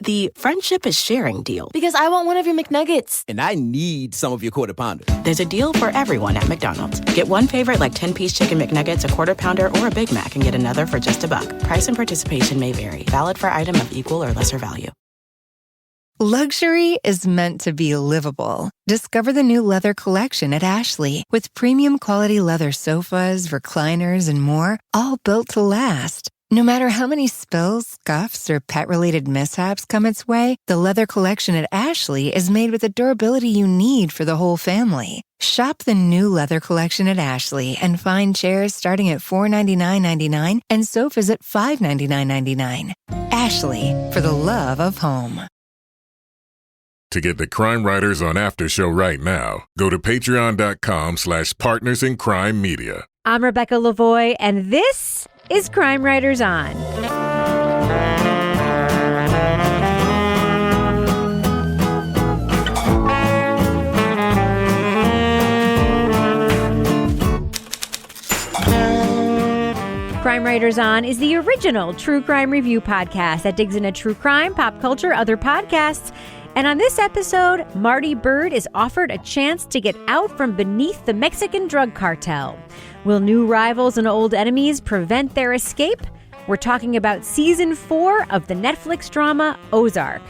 the friendship is sharing deal. Because I want one of your McNuggets. And I need some of your Quarter Pounder. There's a deal for everyone at McDonald's. Get one favorite like 10-piece chicken McNuggets, a Quarter Pounder, or a Big Mac and get another for just $1. Price and participation may vary. Valid for item of equal or lesser value. Luxury is meant to be livable. Discover the new leather collection at Ashley with premium quality leather sofas, recliners, and more, all built to last. No matter how many spills, scuffs, or pet-related mishaps come its way, the leather collection at Ashley is made with the durability you need for the whole family. Shop the new leather collection at Ashley and find chairs starting at $499.99 and sofas at $599.99. Ashley, for the love of home. To get the Crime Writers on Aftershow right now, go to patreon.com/partnersincrimemedia. I'm Rebecca Lavoie, and this is Crime Writers On. Crime Writers On is the original true crime review podcast that digs into true crime, pop culture, other podcasts. And on this episode, Marty Byrde is offered a chance to get out from beneath the Mexican drug cartel. Will new rivals and old enemies prevent their escape? We're talking about Season 4 of the Netflix drama Ozark.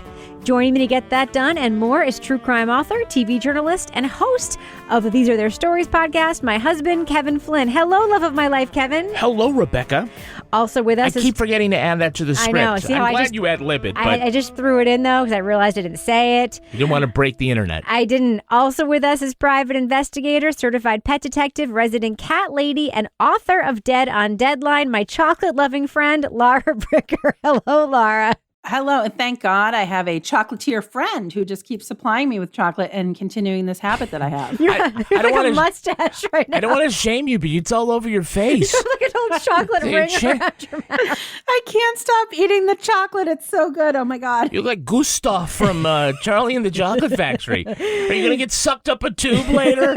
Joining me to get that done and more is true crime author, TV journalist, and host of These Are Their Stories podcast, my husband, Kevin Flynn. Hello, love of my life, Kevin. Hello, Rebecca. Also with us I keep forgetting to add that to the script. I know. See how I'm glad you ad-lib it, but I just threw it in, though, because I realized I didn't say it. you didn't want to break the internet. I didn't. Also with us is private investigator, certified pet detective, resident cat lady, and author of Dead on Deadline, my chocolate-loving friend, Laura Bricker. Hello, Laura. Hello, and thank God I have a chocolatier friend who just keeps supplying me with chocolate and continuing this habit that I have. You're I like don't wanna, a mustache right now. I don't want to shame you, but it's all over your face. You have like an old chocolate ring around your mouth. I can't stop eating the chocolate. It's so good. Oh, my God. You're like Gustav from Charlie and the Chocolate Factory. Are you going to get sucked up a tube later?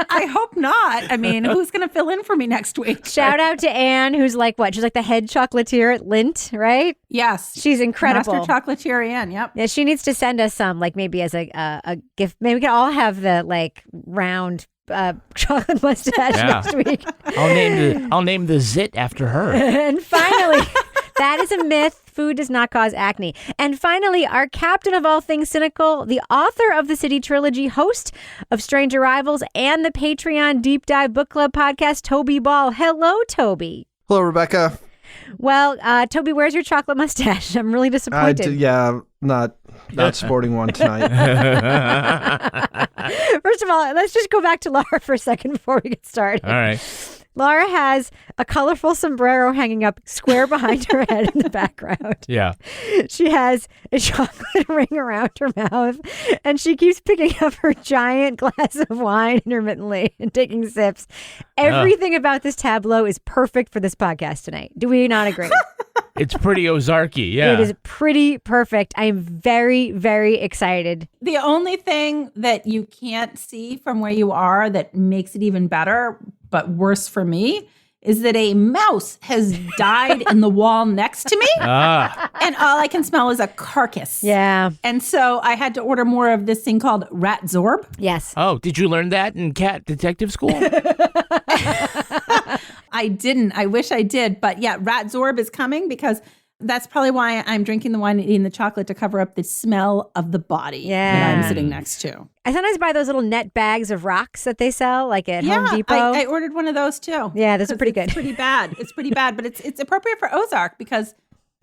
I hope not. I mean, who's going to fill in for me next week? Shout out to Anne, who's like what? She's like the head chocolatier at Lindt, right? Yes. She's incredible. Master chocolatier Anne, yep. Yeah, she needs to send us some, like maybe as a gift. Maybe we can all have the like round chocolate mustache next week. I'll name the zit after her. And finally, that is a myth. Food does not cause acne. And finally, our captain of all things cynical, the author of the City Trilogy, host of Strange Arrivals and the Patreon Deep Dive Book Club podcast, Toby Ball. Hello, Toby. Hello, Rebecca. Well, Toby, where's your chocolate mustache? I'm really disappointed. Not sporting one tonight. First of all, let's just go back to Laura for a second before we get started. All right. Laura has a colorful sombrero hanging up square behind her head in the background. Yeah. She has a chocolate ring around her mouth, and she keeps picking up her giant glass of wine intermittently and taking sips. Everything about this tableau is perfect for this podcast tonight. Do we not agree? It's pretty Ozark-y, yeah. It is pretty perfect. I am very, very excited. The only thing that you can't see from where you are that makes it even better, but worse for me, is that a mouse has died in the wall next to me. And all I can smell is a carcass. Yeah. And so I had to order more of this thing called rat zorb. Yes. Oh, did you learn that in cat detective school? I didn't. I wish I did. But yeah, rat zorb is coming because that's probably why I'm drinking the wine and eating the chocolate, to cover up the smell of the body that I'm sitting next to. I sometimes buy those little net bags of rocks that they sell, like at Home Depot. I ordered one of those too. Yeah, those are pretty good. It's pretty bad. It's pretty bad, but it's appropriate for Ozark because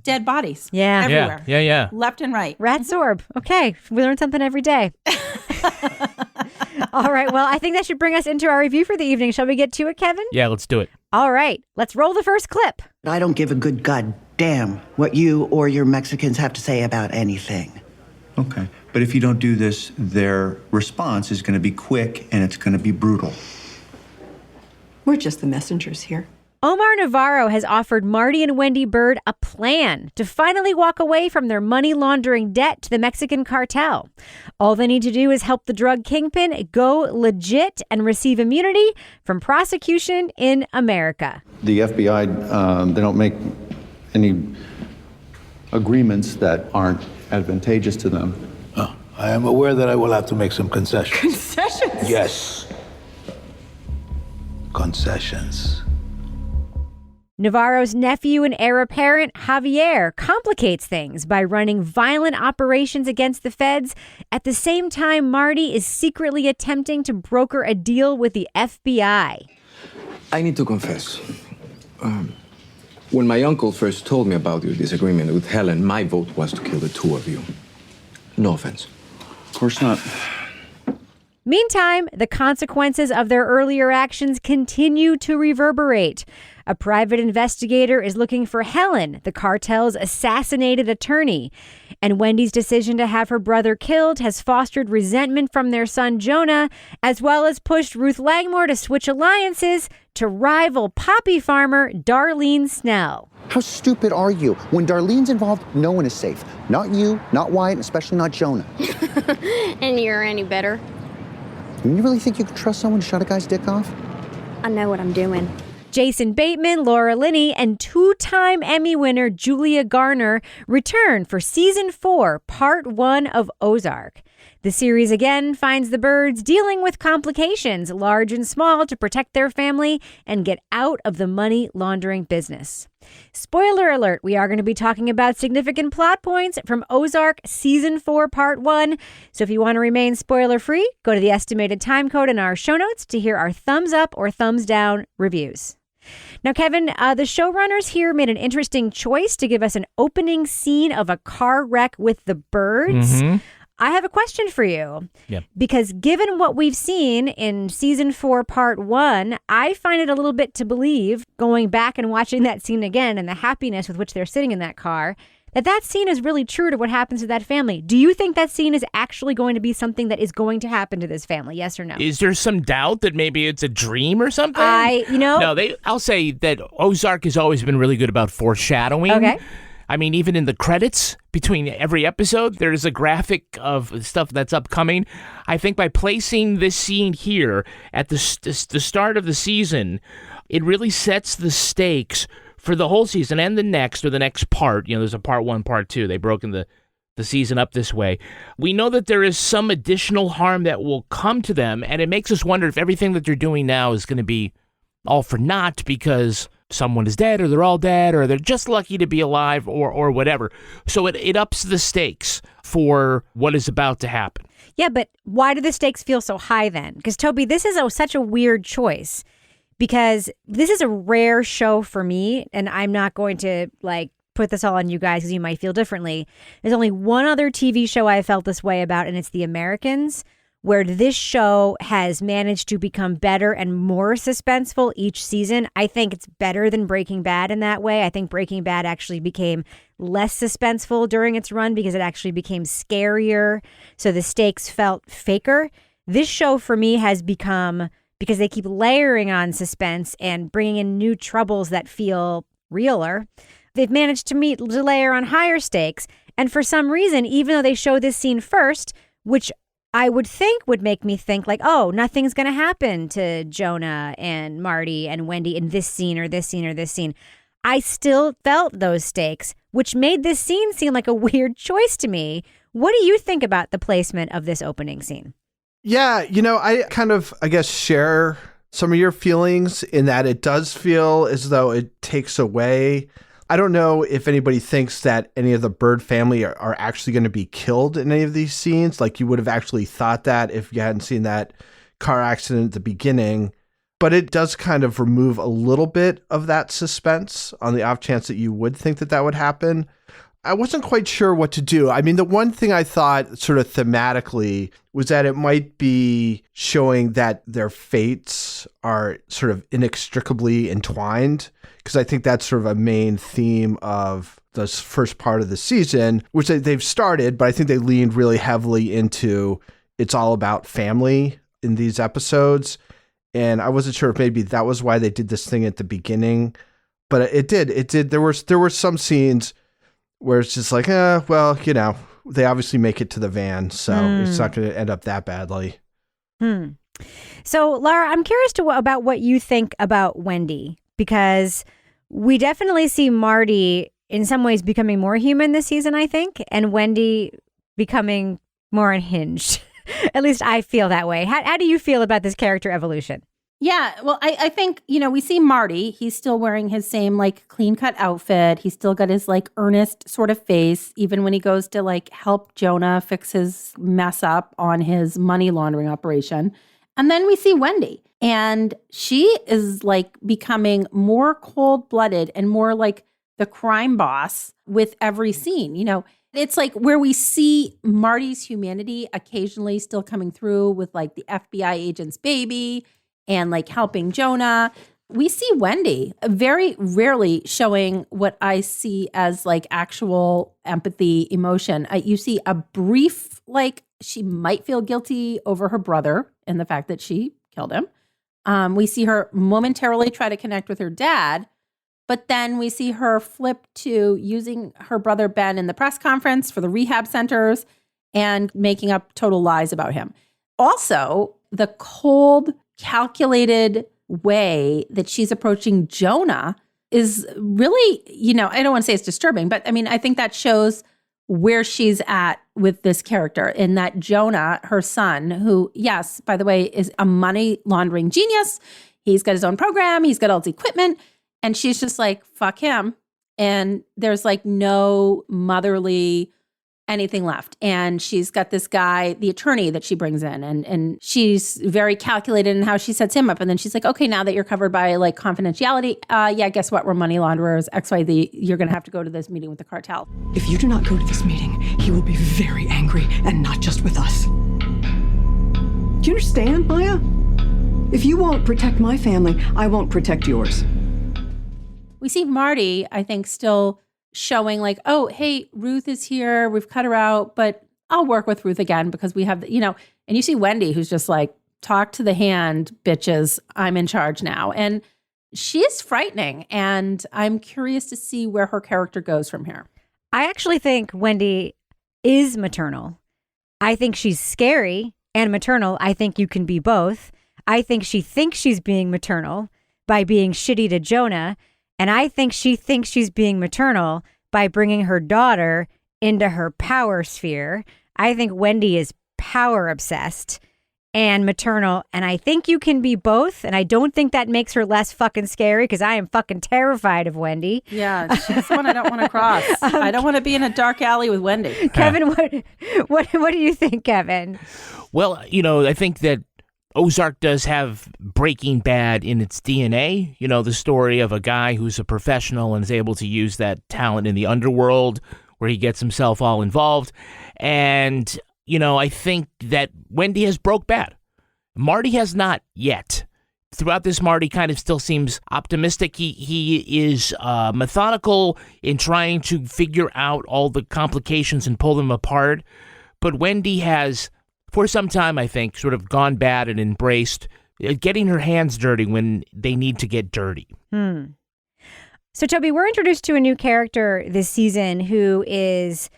dead bodies. Yeah. Everywhere. Yeah. Left and right. Rat zorb. Okay. We learn something every day. All right. Well, I think that should bring us into our review for the evening. Shall we get to it, Kevin? Yeah, let's do it. All right. Let's roll the first clip. I don't give a good goddamn what you or your Mexicans have to say about anything. Okay. But if you don't do this, their response is going to be quick and it's going to be brutal. We're just the messengers here. Omar Navarro has offered Marty and Wendy Byrde a plan to finally walk away from their money laundering debt to the Mexican cartel. All they need to do is help the drug kingpin go legit and receive immunity from prosecution in America. The FBI, they don't make any agreements that aren't advantageous to them. I am aware that I will have to make some concessions. Concessions? Yes. Concessions. Navarro's nephew and heir apparent, Javier, complicates things by running violent operations against the feds. At the same time, Marty is secretly attempting to broker a deal with the FBI. I need to confess. When my uncle first told me about your disagreement with Helen, my vote was to kill the two of you. No offense. Of course not. Meantime, the consequences of their earlier actions continue to reverberate. A private investigator is looking for Helen, the cartel's assassinated attorney. And Wendy's decision to have her brother killed has fostered resentment from their son Jonah, as well as pushed Ruth Langmore to switch alliances to rival poppy farmer Darlene Snell. How stupid are you? When Darlene's involved, no one is safe. Not you, not Wyatt, especially not Jonah. And you're any better? You really think you could trust someone to shut a guy's dick off? I know what I'm doing. Jason Bateman, Laura Linney, and two-time Emmy winner Julia Garner return for Season 4, Part 1 of Ozark. The series again finds the Byrdes dealing with complications, large and small, to protect their family and get out of the money laundering business. Spoiler alert, we are going to be talking about significant plot points from Ozark Season 4, Part 1. So if you want to remain spoiler-free, go to the estimated time code in our show notes to hear our thumbs up or thumbs down reviews. Now, Kevin, the showrunners here made an interesting choice to give us an opening scene of a car wreck with the Byrdes. Mm-hmm. I have a question for you. Yep. Because given what we've seen in Season 4, Part 1, I find it a little bit to believe, going back and watching that scene again and the happiness with which they're sitting in that car, that scene is really true to what happens to that family. Do you think that scene is actually going to be something that is going to happen to this family? Yes or no? Is there some doubt that maybe it's a dream or something? I'll say that Ozark has always been really good about foreshadowing. Okay. I mean, even in the credits between every episode, there's a graphic of stuff that's upcoming. I think by placing this scene here at the start of the season, it really sets the stakes for the whole season and the next part. You know, there's a part 1, part 2. They've broken the season up this way. We know that there is some additional harm that will come to them, and it makes us wonder if everything that they're doing now is going to be all for naught because someone is dead, or they're all dead, or they're just lucky to be alive, or whatever. So it ups the stakes for what is about to happen. Yeah, but why do the stakes feel so high then? Because, Toby, this is such a weird choice, because this is a rare show for me, and I'm not going to, put this all on you guys because you might feel differently. There's only one other TV show I felt this way about, and it's The Americans, where this show has managed to become better and more suspenseful each season. I think it's better than Breaking Bad in that way. I think Breaking Bad actually became less suspenseful during its run because it actually became scarier, so the stakes felt faker. This show for me has become, because they keep layering on suspense and bringing in new troubles that feel realer, they've managed to layer on higher stakes. And for some reason, even though they show this scene first, which I would think would make me think nothing's going to happen to Jonah and Marty and Wendy in this scene or this scene or this scene, I still felt those stakes, which made this scene seem like a weird choice to me. What do you think about the placement of this opening scene? Yeah, I kind of, share some of your feelings in that it does feel as though it takes away. I don't know if anybody thinks that any of the Byrde family are actually going to be killed in any of these scenes. Like you would have actually thought that if you hadn't seen that car accident at the beginning. But it does kind of remove a little bit of that suspense on the off chance that you would think that would happen. I wasn't quite sure what to do. I mean, the one thing I thought sort of thematically was that it might be showing that their fates are sort of inextricably entwined, because I think that's sort of a main theme of this first part of the season, which they've started, but I think they leaned really heavily into it's all about family in these episodes. And I wasn't sure if maybe that was why they did this thing at the beginning, but it did. There were some scenes where it's just like, they obviously make it to the van, so it's not going to end up that badly. So, Laura, I'm curious about what you think about Wendy, because we definitely see Marty in some ways becoming more human this season, I think, and Wendy becoming more unhinged. At least I feel that way. How do you feel about this character evolution? Yeah, well, I think, we see Marty. He's still wearing his same, clean-cut outfit. He's still got his, earnest sort of face, even when he goes to, help Jonah fix his mess up on his money laundering operation. And then we see Wendy. And she is, becoming more cold-blooded and more like the crime boss with every scene. It's where we see Marty's humanity occasionally still coming through with, the FBI agent's baby and helping Jonah. We see Wendy very rarely showing what I see as actual empathy, emotion. You see a brief, she might feel guilty over her brother and the fact that she killed him. We see her momentarily try to connect with her dad, but then we see her flip to using her brother Ben in the press conference for the rehab centers and making up total lies about him. Also, the cold, calculated way that she's approaching Jonah is really, I don't want to say it's disturbing, but I think that shows where she's at with this character, in that Jonah, her son, who, yes, by the way, is a money laundering genius. He's got his own program. He's got all his equipment. And she's just fuck him. And there's no motherly anything left. And she's got this guy, the attorney that she brings in, and she's very calculated in how she sets him up. And then she's like, okay, now that you're covered by confidentiality, yeah, guess what? We're money launderers, XYZ. You're going to have to go to this meeting with the cartel. If you do not go to this meeting, he will be very angry, and not just with us. Do you understand, Maya? If you won't protect my family, I won't protect yours. We see Marty, I think, still showing oh, hey, Ruth is here. We've cut her out, but I'll work with Ruth again because we have, and you see Wendy, who's just talk to the hand, bitches. I'm in charge now. And she is frightening. And I'm curious to see where her character goes from here. I actually think Wendy is maternal. I think she's scary and maternal. I think you can be both. I think she thinks she's being maternal by being shitty to Jonah. And I think she thinks she's being maternal by bringing her daughter into her power sphere. I think Wendy is power obsessed and maternal. And I think you can be both. And I don't think that makes her less fucking scary, because I am fucking terrified of Wendy. Yeah, she's one I don't want to cross. I don't want to be in a dark alley with Wendy. Kevin, what do you think, Kevin? Well, I think that Ozark does have Breaking Bad in its DNA. The story of a guy who's a professional and is able to use that talent in the underworld where he gets himself all involved. And, I think that Wendy has broke bad. Marty has not yet. Throughout this, Marty kind of still seems optimistic. He is methodical in trying to figure out all the complications and pull them apart. But Wendy has, for some time, I think, sort of gone bad and embraced getting her hands dirty when they need to get dirty. So, Toby, we're introduced to a new character this season who is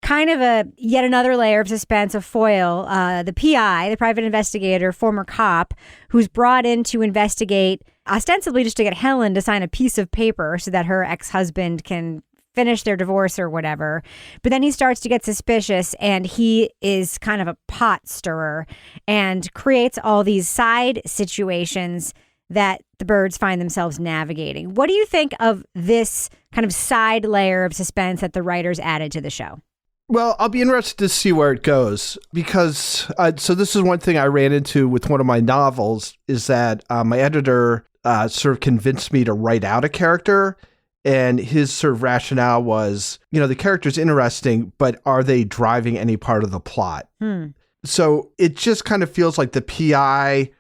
kind of yet another layer of suspense, a foil, the PI, the private investigator, former cop, who's brought in to investigate, ostensibly just to get Helen to sign a piece of paper so that her ex-husband can finish their divorce or whatever. But then he starts to get suspicious, and he is kind of a pot stirrer and creates all these side situations that the Byrdes find themselves navigating. What do you think of this kind of side layer of suspense that the writers added to the show? Well, I'll be interested to see where it goes, because so this is one thing I ran into with one of my novels, is that my editor sort of convinced me to write out a character. And his sort of rationale was, the character's interesting, but are they driving any part of the plot? So it just kind of feels like the PI,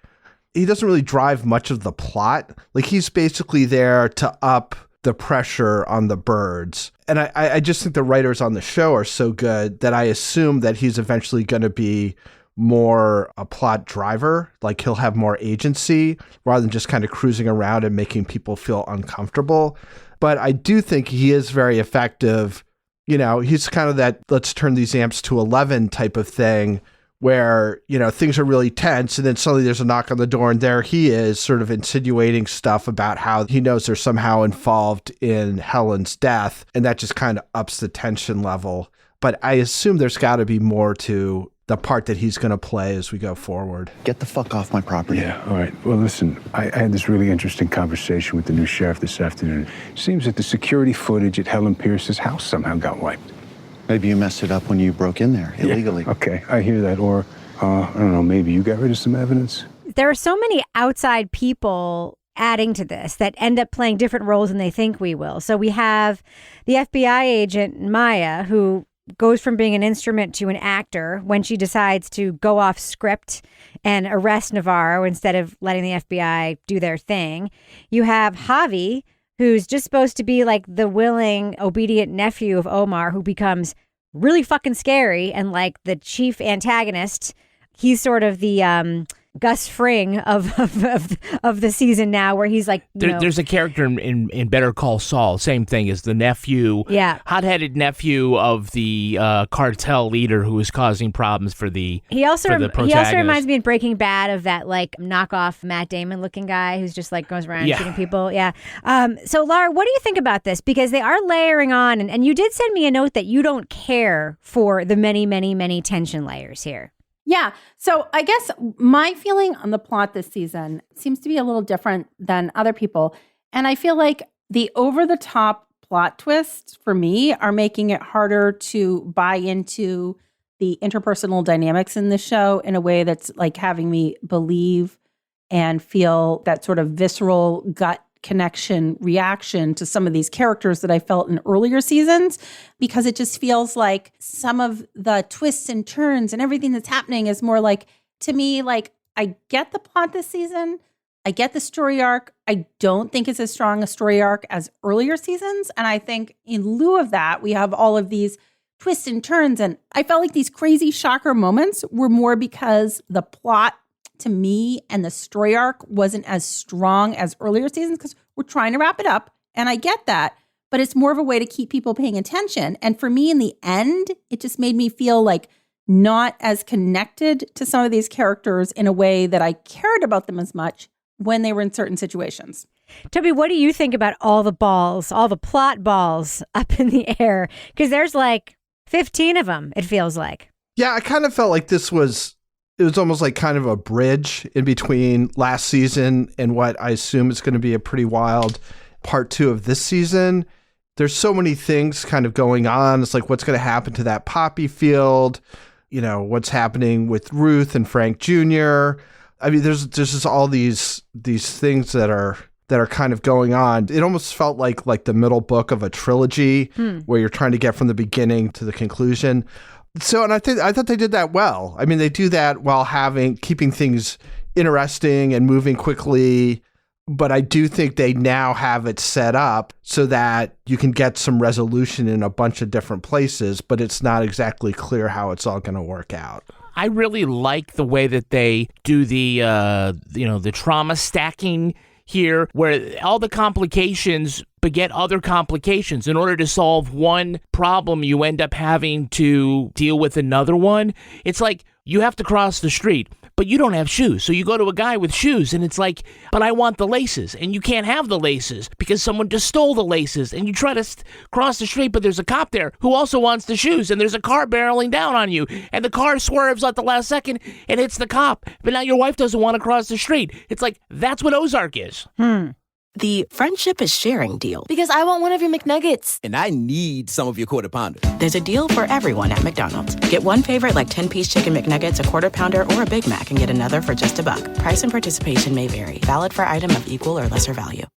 he doesn't really drive much of the plot. He's basically there to up the pressure on the Byrdes. And I just think the writers on the show are so good that I assume that he's eventually going to be more a plot driver. He'll have more agency rather than just kind of cruising around and making people feel uncomfortable. But I do think he is very effective. He's kind of that let's turn these amps to 11 type of thing, where, things are really tense, and then suddenly there's a knock on the door, and there he is sort of insinuating stuff about how he knows they're somehow involved in Helen's death, and that just kind of ups the tension level. But I assume there's got to be more to the part that he's going to play as we go forward. Get the fuck off my property. Yeah, all right. Well, listen, I had this really interesting conversation with the new sheriff this afternoon. It seems that the security footage at Helen Pierce's house somehow got wiped. Maybe you messed it up when you broke in there illegally. Yeah, okay, I hear that. Or, I don't know, maybe you got rid of some evidence? There are so many outside people adding to this that end up playing different roles than they think we will. So we have the FBI agent, Maya, who goes from being an instrument to an actor when she decides to go off script and arrest Navarro instead of letting the FBI do their thing. You have Javi, who's just supposed to be like the willing, obedient nephew of Omar, who becomes really fucking scary and like the chief antagonist. He's sort of the Gus Fring of the season now, where he's like, there's a character in Better Call Saul, same thing as the nephew, hot-headed nephew of the cartel leader who is causing problems for the protagonist. He also reminds me in Breaking Bad of that like knockoff Matt Damon looking guy who's just like goes around shooting people. So Laura, what do you think about this? Because they are layering on, and you did send me a note that you don't care for the many, many, many tension layers here. Yeah. So I guess my feeling on the plot this season seems to be a little different than other people. And I feel like the over-the-top plot twists for me are making it harder to buy into the interpersonal dynamics in the show in a way that's like having me believe and feel that sort of visceral gut connection reaction to some of these characters that I felt in earlier seasons, because it just feels like some of the twists and turns and everything that's happening is more like, to me, like, I get the plot this season. I get the story arc. I don't think it's as strong a story arc as earlier seasons. And I think in lieu of that, we have all of these twists and turns. And I felt like these crazy shocker moments were more because the plot to me and the story arc wasn't as strong as earlier seasons, because we're trying to wrap it up. And I get that, but it's more of a way to keep people paying attention. And for me in the end, it just made me feel like not as connected to some of these characters in a way that I cared about them as much when they were in certain situations. Toby, what do you think about all the balls, all the plot balls up in the air? Because there's like 15 of them, it feels like. Yeah, I kind of felt like it was almost like kind of a bridge in between last season and what I assume is going to be a pretty wild part 2 of this season. There's so many things kind of going on. It's like, what's going to happen to that poppy field? What's happening with Ruth and Frank Jr. I mean, there's just all these things that are kind of going on. It almost felt like the middle book of a trilogy where you're trying to get from the beginning to the conclusion. So, and I thought they did that well. I mean, they do that while keeping things interesting and moving quickly. But I do think they now have it set up so that you can get some resolution in a bunch of different places, but it's not exactly clear how it's all going to work out. I really like the way that they do the trauma stacking here, where all the complications beget other complications. In order to solve one problem, you end up having to deal with another one. It's like you have to cross the street, but you don't have shoes. So you go to a guy with shoes, and it's like, but I want the laces. And you can't have the laces because someone just stole the laces. And you try to cross the street, but there's a cop there who also wants the shoes. And there's a car barreling down on you. And the car swerves at the last second and hits the cop. But now your wife doesn't want to cross the street. It's like, that's what Ozark is. The friendship is sharing deal. Because I want one of your McNuggets. And I need some of your Quarter Pounder. There's a deal for everyone at McDonald's. Get one favorite like 10-piece chicken McNuggets, a Quarter Pounder, or a Big Mac, and get another for just $1. Price and participation may vary. Valid for item of equal or lesser value.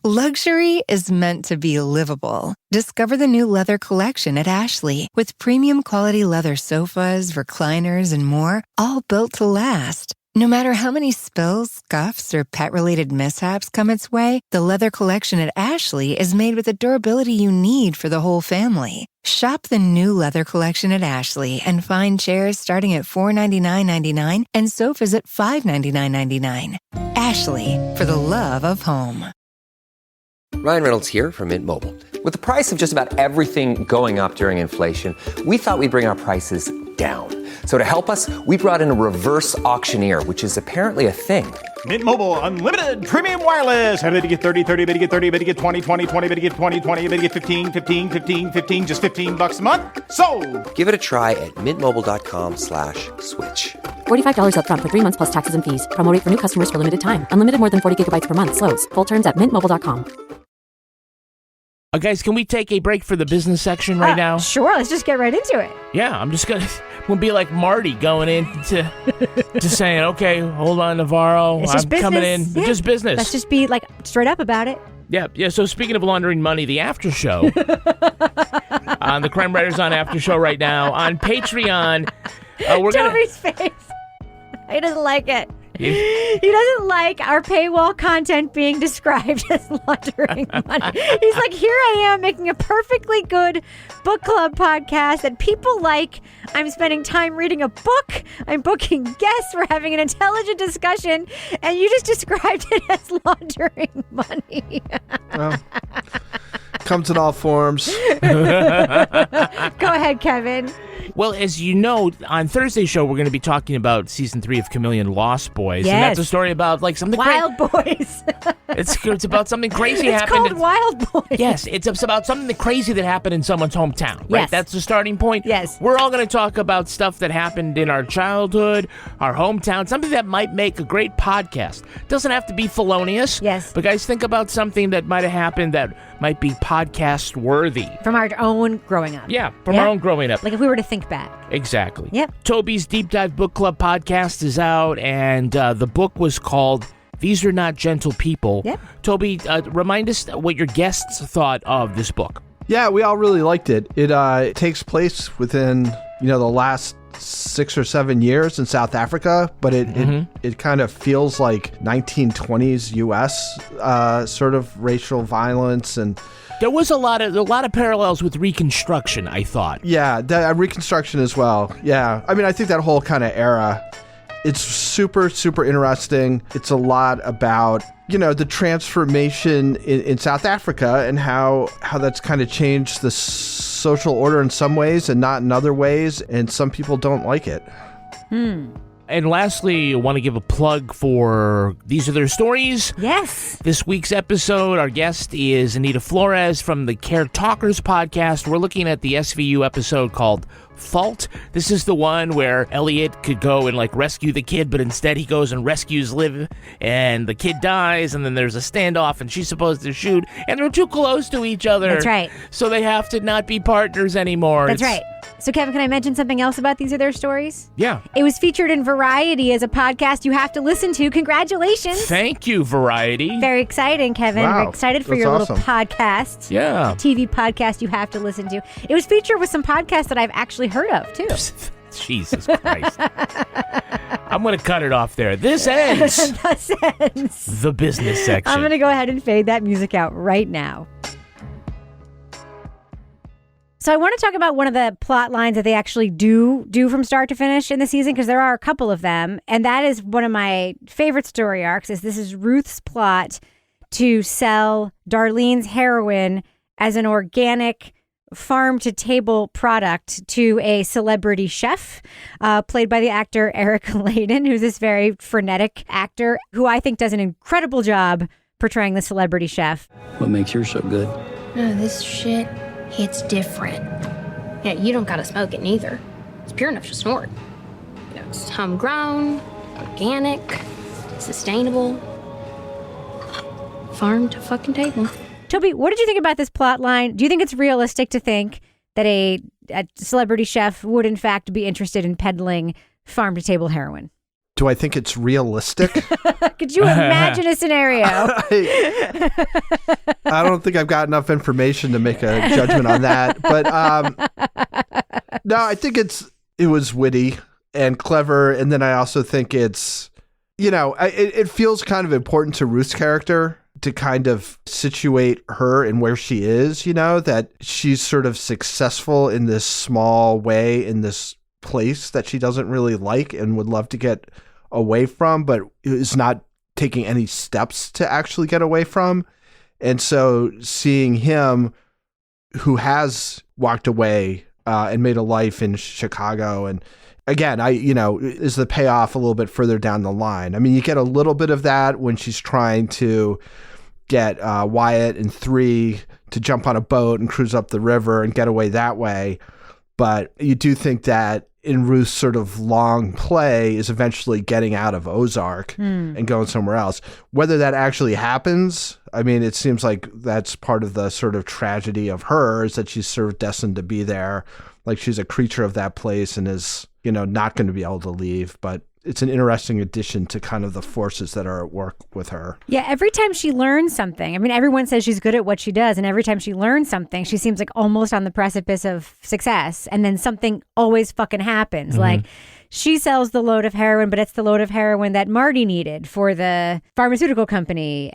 Luxury is meant to be livable. Discover the new leather collection at Ashley with premium quality leather sofas, recliners, and more, all built to last. No matter how many spills, scuffs, or pet-related mishaps come its way, the leather collection at Ashley is made with the durability you need for the whole family. Shop the new leather collection at Ashley and find chairs starting at $499.99 and sofas at $599.99. Ashley, for the love of home. Ryan Reynolds here from Mint Mobile. With the price of just about everything going up during inflation, we thought we'd bring our prices down. So to help us, we brought in a reverse auctioneer, which is apparently a thing. Mint Mobile Unlimited Premium Wireless. How to get 30, 30, bit to get 30, bit to get 20, 20, 20, bit to get 20, 20, bit to get 15, 15, 15, 15, just $15 a month? Sold! Give it a try at mintmobile.com/switch. $45 up front for 3 months plus taxes and fees. Promo rate for new customers for limited time. Unlimited more than 40 gigabytes per month. Slows full terms at mintmobile.com. Guys, can we take a break for the business section right now? Sure, let's just get right into it. Yeah, I'm just we'll be like Marty going into just saying, okay, hold on, Navarro, It's just I'm coming in. business. Yeah. Just business. Let's just be like straight up about it. Yeah. So speaking of laundering money, the after show on the Crime Writers on After Show right now on Patreon. Toby's face. He doesn't like it. He doesn't like our paywall content being described as laundering money. He's like, here I am making a perfectly good book club podcast that people like. I'm spending time reading a book. I'm booking guests. We're having an intelligent discussion. And you just described it as laundering money. Well, comes in all forms. Go ahead, Kevin. Well, as you know, on Thursday's show, we're going to be talking about season 3 of Chameleon Lost Boys. Yes. And that's a story about like something Wild Boys. It's about something crazy It's happened. called Wild Boys. Yes, it's about something crazy that happened in someone's hometown, right? Yes. That's the starting point. Yes. We're all going to talk about stuff that happened in our childhood, our hometown, something that might make a great podcast. Doesn't have to be felonious. Yes. But guys, think about something that might have happened that might be podcast worthy. From our own growing up. Yeah, from our own growing up. Like if we were to think back. Exactly. Yep. Toby's Deep Dive Book Club podcast is out, and the book was called These Are Not Gentle People. Yep. Toby, remind us what your guests thought of this book. Yeah, we all really liked it. It takes place within, the last 6 or 7 years in South Africa, but it kind of feels like 1920s U.S. Sort of racial violence, and there was a lot of parallels with Reconstruction, I thought. Yeah, Reconstruction as well. Yeah, I mean, I think that whole kind of era, it's super, super interesting. It's a lot about the transformation in South Africa and how that's kind of changed the social order in some ways and not in other ways, and some people don't like it. And lastly, I want to give a plug for These Are Their Stories. Yes. This week's episode, our guest is Anita Flores from the Care Talkers podcast. We're looking at the SVU episode called Fault. This is the one where Elliot could go and rescue the kid, but instead he goes and rescues Liv, and the kid dies, and then there's a standoff, and she's supposed to shoot, and they're too close to each other. That's right. So they have to not be partners anymore. That's right. So, Kevin, can I mention something else about These Are Their Stories? Yeah. It was featured in Variety as a podcast you have to listen to. Congratulations. Thank you, Variety. Very exciting, Kevin. Wow, We're excited for that's your awesome. little podcast. Yeah. TV podcast you have to listen to. It was featured with some podcasts that I've actually heard of, too. Jesus Christ. I'm going to cut it off there. This ends. This ends. The business section. I'm going to go ahead and fade that music out right now. So I want to talk about one of the plot lines that they actually do from start to finish in the season, because there are a couple of them. And that is one of my favorite story arcs. This is Ruth's plot to sell Darlene's heroin as an organic farm-to-table product to a celebrity chef, played by the actor Eric Layden, who's this very frenetic actor who I think does an incredible job portraying the celebrity chef. What makes yours so good? Oh, this shit hits different. Yeah, you don't gotta smoke it neither. It's pure enough to snort. It's homegrown, organic, sustainable, farm to fucking table. Toby, what did you think about this plot line? Do you think it's realistic to think that a celebrity chef would in fact be interested in peddling farm-to-table heroin? Do I think it's realistic? Could you imagine a scenario? I don't think I've got enough information to make a judgment on that. But no, I think it was witty and clever. And then I also think it's, it feels kind of important to Ruth's character to kind of situate her in where she is, that she's sort of successful in this small way, in this place that she doesn't really like and would love to get away from, but is not taking any steps to actually get away from. And so seeing him, who has walked away and made a life in Chicago. And again, is the payoff a little bit further down the line. I mean, you get a little bit of that when she's trying to get Wyatt and 3 to jump on a boat and cruise up the river and get away that way. But you do think that in Ruth's sort of long play is eventually getting out of Ozark and going somewhere else. Whether that actually happens, I mean, it seems like that's part of the sort of tragedy of her, is that she's sort of destined to be there. Like she's a creature of that place and is, not going to be able to leave. But it's an interesting addition to kind of the forces that are at work with her. Yeah, every time she learns something, I mean, everyone says she's good at what she does, and every time she learns something, she seems like almost on the precipice of success, and then something always fucking happens. Like, she sells the load of heroin, but it's the load of heroin that Marty needed for the pharmaceutical company.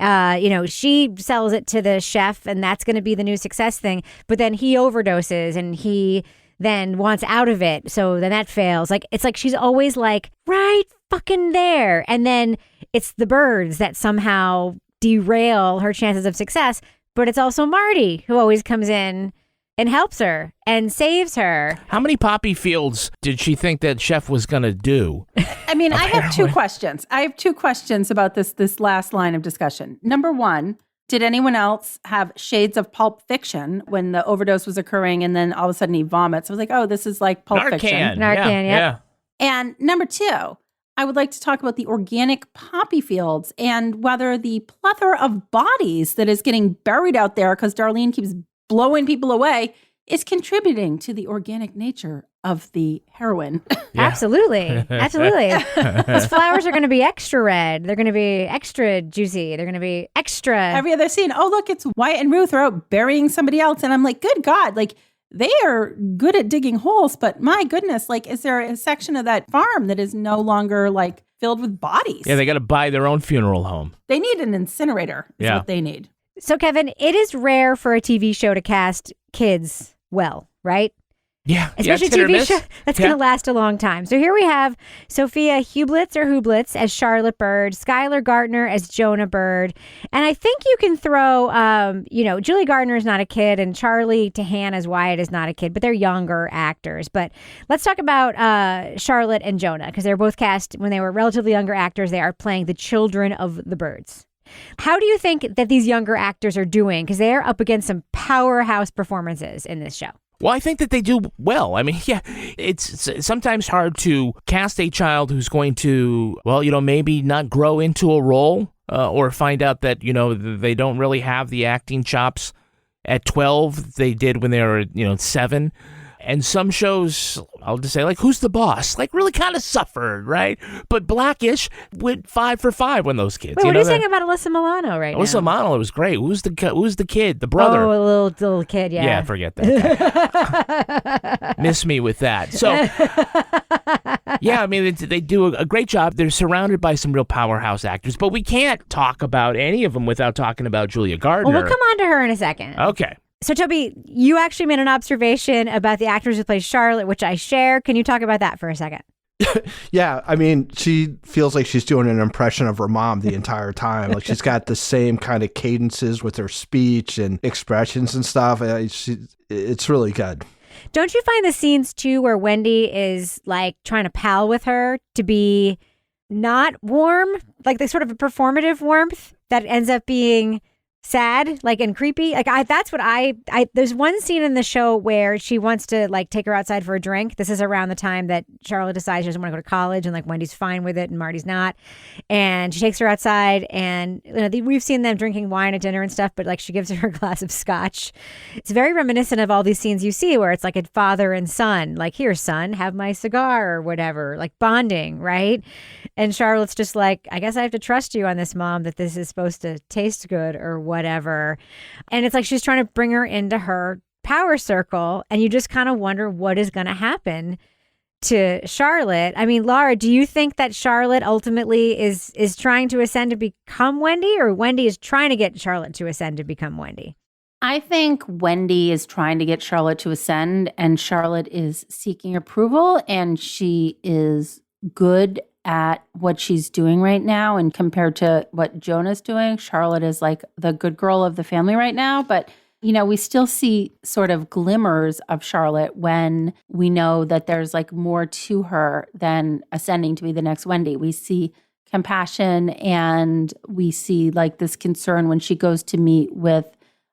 She sells it to the chef, and that's going to be the new success thing, but then he overdoses, and he then wants out of it, so then that fails. Like, it's like she's always like right fucking there, and then it's the Byrdes that somehow derail her chances of success. But it's also Marty who always comes in and helps her and saves her. How many poppy fields did she think that chef was going to do? I mean, I have 2 questions. I have 2 questions about this last line of discussion. Number 1, did anyone else have shades of Pulp Fiction when the overdose was occurring and then all of a sudden he vomits? I was like, oh, this is like Pulp Fiction. Narcan, yeah. And number 2, I would like to talk about the organic poppy fields and whether the plethora of bodies that is getting buried out there because Darlene keeps blowing people away is contributing to the organic nature of the heroin. Yeah. Absolutely. Those flowers are going to be extra red. They're going to be extra juicy. They're going to be extra. Every other scene, oh, look, it's Wyatt and Ruth are out burying somebody else. And I'm like, good God, like they are good at digging holes. But my goodness, like, is there a section of that farm that is no longer like filled with bodies? Yeah, they got to buy their own funeral home. They need an incinerator is what they need. So, Kevin, it is rare for a TV show to cast kids well, right? Yeah. Especially a TV show that's going to last a long time. So here we have Sophia Hublitz as Charlotte Byrde, Skylar Gardner as Jonah Byrde. And I think you can throw, Julia Garner is not a kid and Charlie Tahan as Wyatt is not a kid, but they're younger actors. But let's talk about Charlotte and Jonah, because they're both cast when they were relatively younger actors. They are playing the children of the Byrdes. How do you think that these younger actors are doing? Because they are up against some powerhouse performances in this show. Well, I think that they do well. I mean, yeah, it's sometimes hard to cast a child who's going to, maybe not grow into a role or find out that, they don't really have the acting chops at 12 they did when they were, 7. And some shows, I'll just say, like, Who's the Boss? Like, really kind of suffered, right? But Blackish went 5 for 5 when those kids. Wait, what are you saying about Alyssa Milano now? Alyssa Milano was great. Who's the kid? The brother? Oh, a little kid, yeah. Yeah, forget that. Miss me with that. So, yeah, I mean, they do a great job. They're surrounded by some real powerhouse actors, but we can't talk about any of them without talking about Julia Garner. Well, we'll come on to her in a second. Okay. So, Toby, you actually made an observation about the actress who plays Charlotte, which I share. Can you talk about that for a second? Yeah, I mean, she feels like she's doing an impression of her mom the entire time. Like she's got the same kind of cadences with her speech and expressions and stuff. It's really good. Don't you find the scenes, too, where Wendy is, like, trying to pal with her to be not warm? Like, the sort of a performative warmth that ends up being sad, like, and creepy. Like, that's what I there's one scene in the show where she wants to, like, take her outside for a drink. This is around the time that Charlotte decides she doesn't want to go to college, and, like, Wendy's fine with it and Marty's not. And she takes her outside, and we've seen them drinking wine at dinner and stuff, but, like, she gives her a glass of scotch. It's very reminiscent of all these scenes you see where it's like a father and son, like, here, son, have my cigar or whatever, like bonding, right? And Charlotte's just like, I guess I have to trust you on this, Mom, that this is supposed to taste good or whatever. And it's like she's trying to bring her into her power circle, and you just kind of wonder what is going to happen to Charlotte. I mean, Laura, do you think that Charlotte ultimately is trying to ascend to become Wendy, or Wendy is trying to get Charlotte to ascend to become Wendy? I think Wendy is trying to get Charlotte to ascend, and Charlotte is seeking approval, and she is good at what she's doing right now. And compared to what Jonah's doing, Charlotte is like the good girl of the family right now. But, we still see sort of glimmers of Charlotte when we know that there's like more to her than ascending to be the next Wendy. We see compassion and we see like this concern when she goes to meet with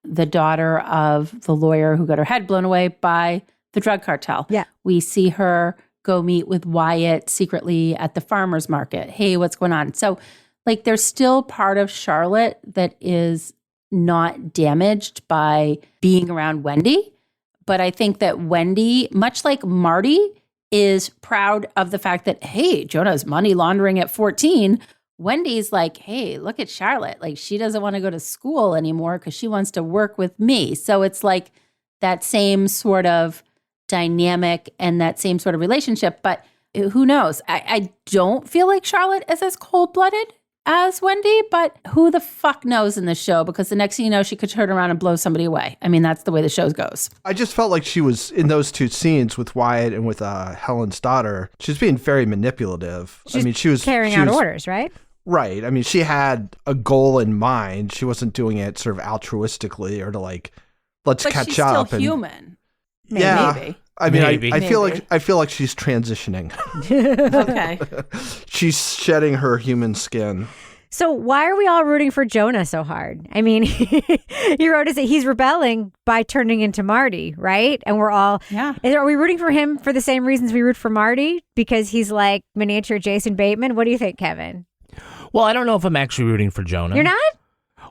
the daughter of the lawyer who got her head blown away by the drug cartel. Yeah. We see her go meet with Wyatt secretly at the farmer's market. Hey, what's going on? So like there's still part of Charlotte that is not damaged by being around Wendy. But I think that Wendy, much like Marty, is proud of the fact that, hey, Jonah's money laundering at 14. Wendy's like, hey, look at Charlotte. Like she doesn't want to go to school anymore because she wants to work with me. So it's like that same sort of dynamic and that same sort of relationship. But who knows? I don't feel like Charlotte is as cold-blooded as Wendy, but who the fuck knows in this show? Because the next thing you know, she could turn around and blow somebody away. I mean, that's the way the show goes. I just felt like she was in those two scenes with Wyatt and with Helen's daughter. She was being very manipulative. She was carrying out orders, right? Right. I mean, she had a goal in mind. She wasn't doing it sort of altruistically or to like, let's catch up. But she's still human. Maybe. I mean, Maybe. I feel like she's transitioning. Okay. She's shedding her human skin. So why are we all rooting for Jonah so hard? I mean, you wrote us that he's rebelling by turning into Marty, right? And we're all, are we rooting for him for the same reasons we root for Marty? Because he's like miniature Jason Bateman? What do you think, Kevin? Well, I don't know if I'm actually rooting for Jonah. You're not?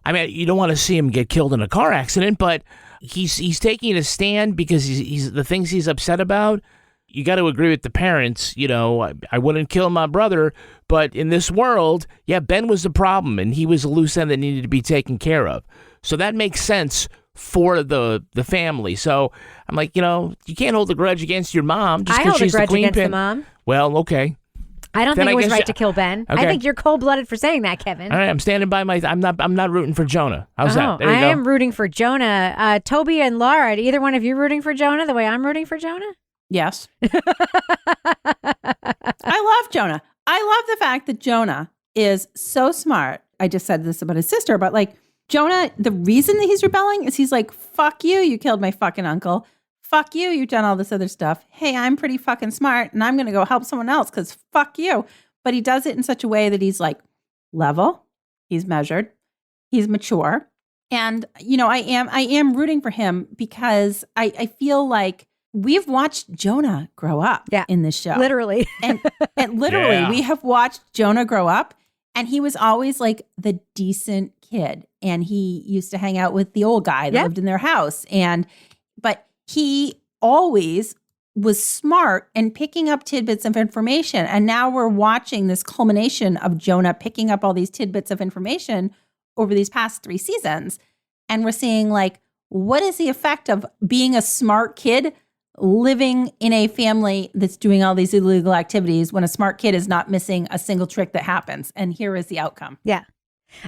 I mean, you don't want to see him get killed in a car accident, but he's taking a stand because he's the things he's upset about. You got to agree with the parents. I wouldn't kill my brother, but in this world, Ben was the problem, and he was a loose end that needed to be taken care of. So that makes sense for the family. So I'm like, you can't hold a grudge against your mom just because she's the queen against pin. the mom. Well, okay. I don't think it was right to kill Ben. Okay. I think you're cold-blooded for saying that, Kevin. All right, I'm standing by I'm not rooting for Jonah. How's that? There you go. I am rooting for Jonah. Toby and Laura, either one of you rooting for Jonah the way I'm rooting for Jonah? Yes. I love Jonah. I love the fact that Jonah is so smart. I just said this about his sister, but like Jonah, the reason that he's rebelling is he's like, fuck you, you killed my fucking uncle. Fuck you, you've done all this other stuff. Hey, I'm pretty fucking smart and I'm going to go help someone else because fuck you. But he does it in such a way that he's like level, he's measured, he's mature. And, I am rooting for him because I feel like we've watched Jonah grow up in this show. Literally. And literally, we have watched Jonah grow up and he was always like the decent kid. And he used to hang out with the old guy that lived in their house. But he always was smart and picking up tidbits of information. And now we're watching this culmination of Jonah picking up all these tidbits of information over these past 3 seasons. And we're seeing like, what is the effect of being a smart kid living in a family that's doing all these illegal activities when a smart kid is not missing a single trick that happens? And here is the outcome. Yeah.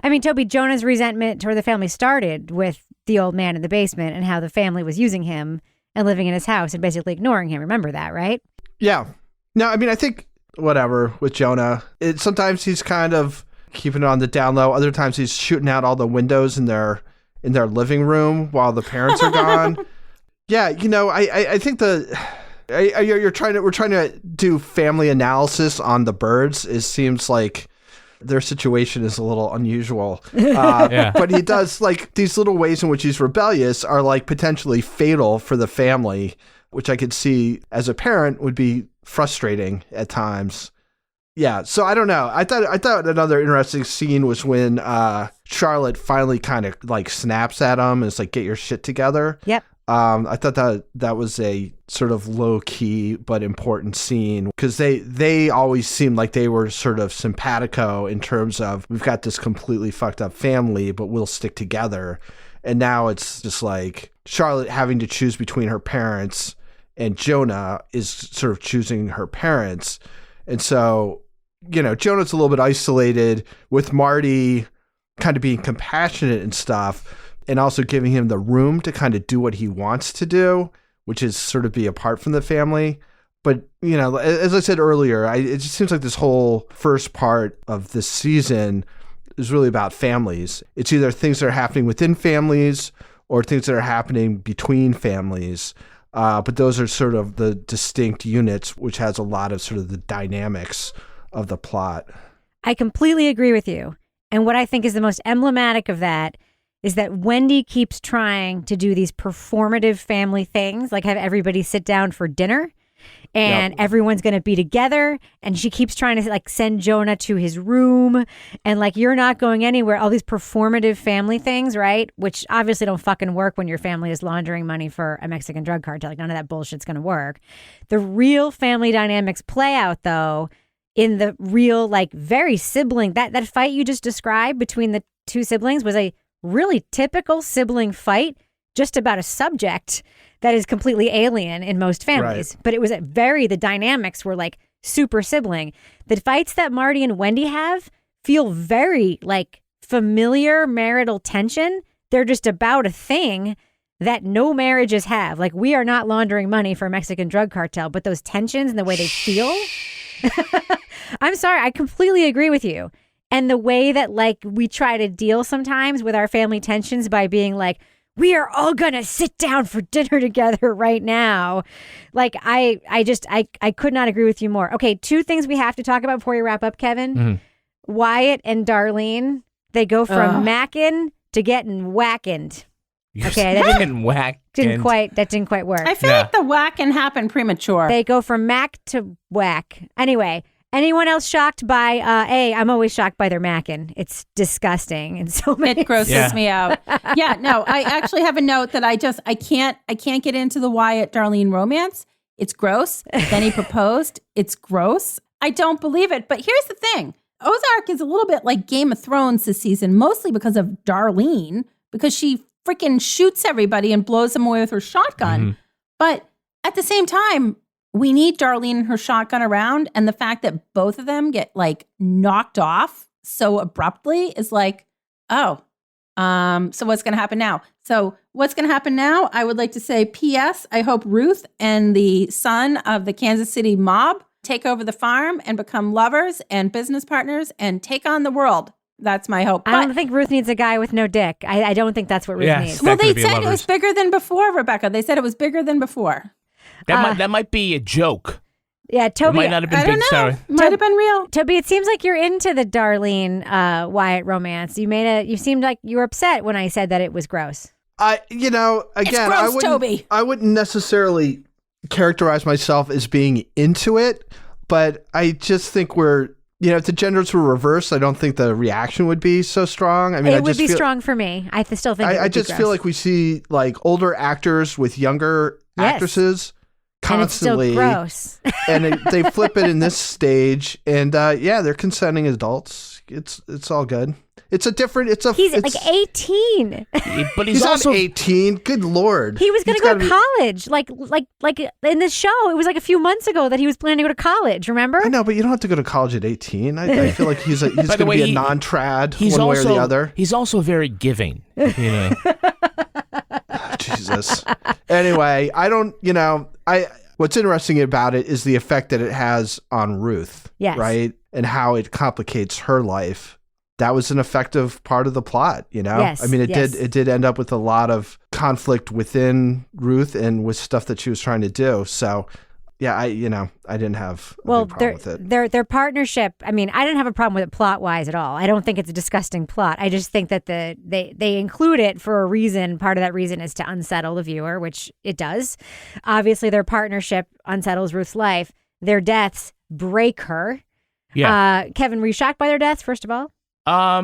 I mean, Toby, Jonah's resentment toward the family started with the old man in the basement and how the family was using him and living in his house and basically ignoring him. Remember that, right? Yeah. No, I mean, I think whatever with Jonah, sometimes he's kind of keeping it on the down low. Other times he's shooting out all the windows in their living room while the parents are gone. Yeah. I think we're trying to do family analysis on the Byrdes. It seems like their situation is a little unusual. But he does like these little ways in which he's rebellious are like potentially fatal for the family, which I could see as a parent would be frustrating at times. Yeah. So I don't know. I thought another interesting scene was when Charlotte finally kind of like snaps at him and it's like, get your shit together. Yep. I thought that was a sort of low key but important scene because they always seemed like they were sort of simpatico in terms of we've got this completely fucked up family, but we'll stick together. And now it's just like Charlotte having to choose between her parents and Jonah is sort of choosing her parents. And so, Jonah's a little bit isolated with Marty kind of being compassionate and stuff. And also giving him the room to kind of do what he wants to do, which is sort of be apart from the family. But, as I said earlier, it just seems like this whole first part of this season is really about families. It's either things that are happening within families or things that are happening between families. But those are sort of the distinct units, which has a lot of sort of the dynamics of the plot. I completely agree with you. And what I think is the most emblematic of that is that Wendy keeps trying to do these performative family things, like have everybody sit down for dinner and everyone's going to be together. And she keeps trying to like send Jonah to his room and like, you're not going anywhere. All these performative family things, right? Which obviously don't fucking work when your family is laundering money for a Mexican drug cartel. Like none of that bullshit's going to work. The real family dynamics play out though in the real, like very sibling, that fight you just described between the two siblings was a really typical sibling fight just about a subject that is completely alien in most families. Right. But it was the dynamics were like super sibling. The fights that Marty and Wendy have feel very like familiar marital tension. They're just about a thing that no marriages have. Like we are not laundering money for a Mexican drug cartel, but those tensions and the way they feel. I'm sorry, I completely agree with you. And the way that like we try to deal sometimes with our family tensions by being like, we are all gonna sit down for dinner together right now. Like I could not agree with you more. Okay, two things we have to talk about before we wrap up, Kevin. Mm-hmm. Wyatt and Darlene, they go from mackin' to getting whackened. Okay, that didn't quite work. I feel like the whacking happened premature. They go from mac to whack. Anyway, anyone else shocked by I'm always shocked by their macking. It's disgusting and so many. It grosses me out. Yeah, no, I actually have a note that I can't get into the Wyatt Darlene romance. It's gross. Then he proposed. It's gross. I don't believe it. But here's the thing. Ozark is a little bit like Game of Thrones this season, mostly because of Darlene, because she freaking shoots everybody and blows them away with her shotgun. Mm-hmm. But at the same time, we need Darlene and her shotgun around. And the fact that both of them get like knocked off so abruptly is like, so what's going to happen now? So what's going to happen now? I would like to say, P.S. I hope Ruth and the son of the Kansas City mob take over the farm and become lovers and business partners and take on the world. That's my hope. I don't think Ruth needs a guy with no dick. I don't think that's what Ruth needs. Well, they said it was bigger than before, Rebecca. They said it was bigger than before. That might be a joke. Yeah, Toby. It might not have been I don't know. Sorry. Might have been real. Toby, it seems like you're into the Darlene Wyatt romance. You seemed like you were upset when I said that it was gross. It's gross, Toby. I wouldn't necessarily characterize myself as being into it, but I just think if the genders were reversed, I don't think the reaction would be so strong. I mean, it would be strong for me. I still think it would I just feel like we see like older actors with younger actresses constantly. And it's still gross. And they flip it in this stage, and they're consenting adults. It's all good. He's like 18. But he's also not 18. Good Lord. He was going to go to college. Like in this show, it was like a few months ago that he was planning to go to college, remember? I know, but you don't have to go to college at 18. I feel like he's going to be a non-trad one way or the other. He's also very giving, Jesus. Anyway, what's interesting about it is the effect that it has on Ruth, right? And how it complicates her life. That was an effective part of the plot, Yes, I mean, it did end up with a lot of conflict within Ruth and with stuff that she was trying to do. So, yeah, I didn't have a big problem with it. Their partnership. I mean, I didn't have a problem with it plot wise at all. I don't think it's a disgusting plot. I just think that they include it for a reason. Part of that reason is to unsettle the viewer, which it does. Obviously, their partnership unsettles Ruth's life. Their deaths break her. Yeah. Kevin, were you shocked by their deaths? First of all. A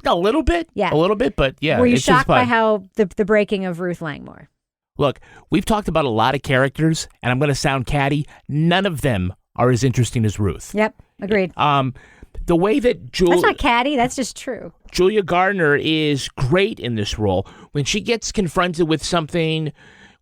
little bit. Yeah. A little bit, but yeah. Were you shocked by how the breaking of Ruth Langmore? Look, we've talked about a lot of characters, and I'm going to sound catty. None of them are as interesting as Ruth. Yep, agreed. The way that That's not catty, that's just true. Julia Garner is great in this role. When she gets confronted with something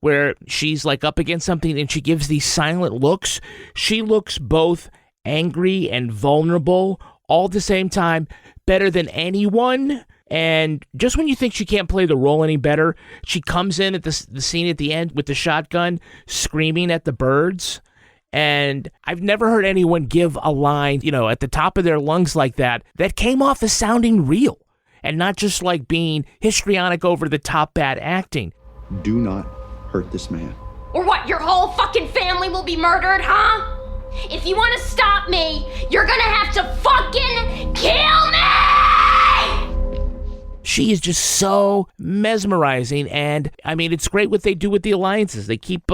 where she's like up against something and she gives these silent looks, she looks both angry and vulnerable all at the same time, better than anyone. And just when you think she can't play the role any better, she comes in at the scene at the end with the shotgun, screaming at the Byrdes. And I've never heard anyone give a line, at the top of their lungs like that came off as sounding real. and not just like being histrionic over the top bad acting. Do not hurt this man. Or what, your whole fucking family will be murdered, huh? If you want to stop me, you're gonna have to fucking kill me! She is just so mesmerizing, and I mean, it's great what they do with the alliances. They keep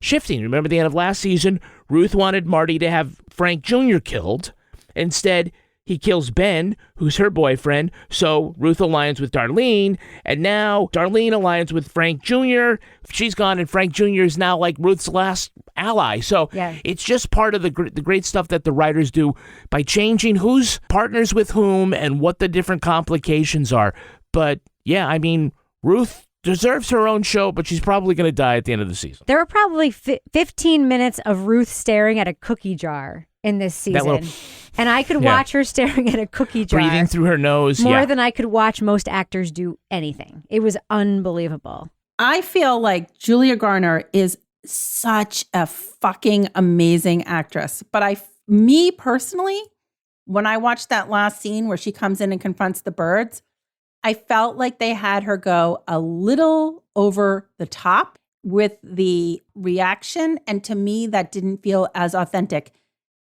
shifting. Remember the end of last season, Ruth wanted Marty to have Frank Jr. killed. Instead, he kills Ben, who's her boyfriend, so Ruth aligns with Darlene, and now Darlene aligns with Frank Jr. She's gone, and Frank Jr. is now like Ruth's last ally. So it's just part of the great stuff that the writers do by changing who's partners with whom and what the different complications are. But yeah, I mean, Ruth deserves her own show, but she's probably going to die at the end of the season. There were probably 15 minutes of Ruth staring at a cookie jar in this season. And I could watch her staring at a cookie jar. Breathing through her nose. More than I could watch most actors do anything. It was unbelievable. I feel like Julia Garner is such a fucking amazing actress. But me personally, when I watched that last scene where she comes in and confronts the Byrdes, I felt like they had her go a little over the top with the reaction. And to me, that didn't feel as authentic.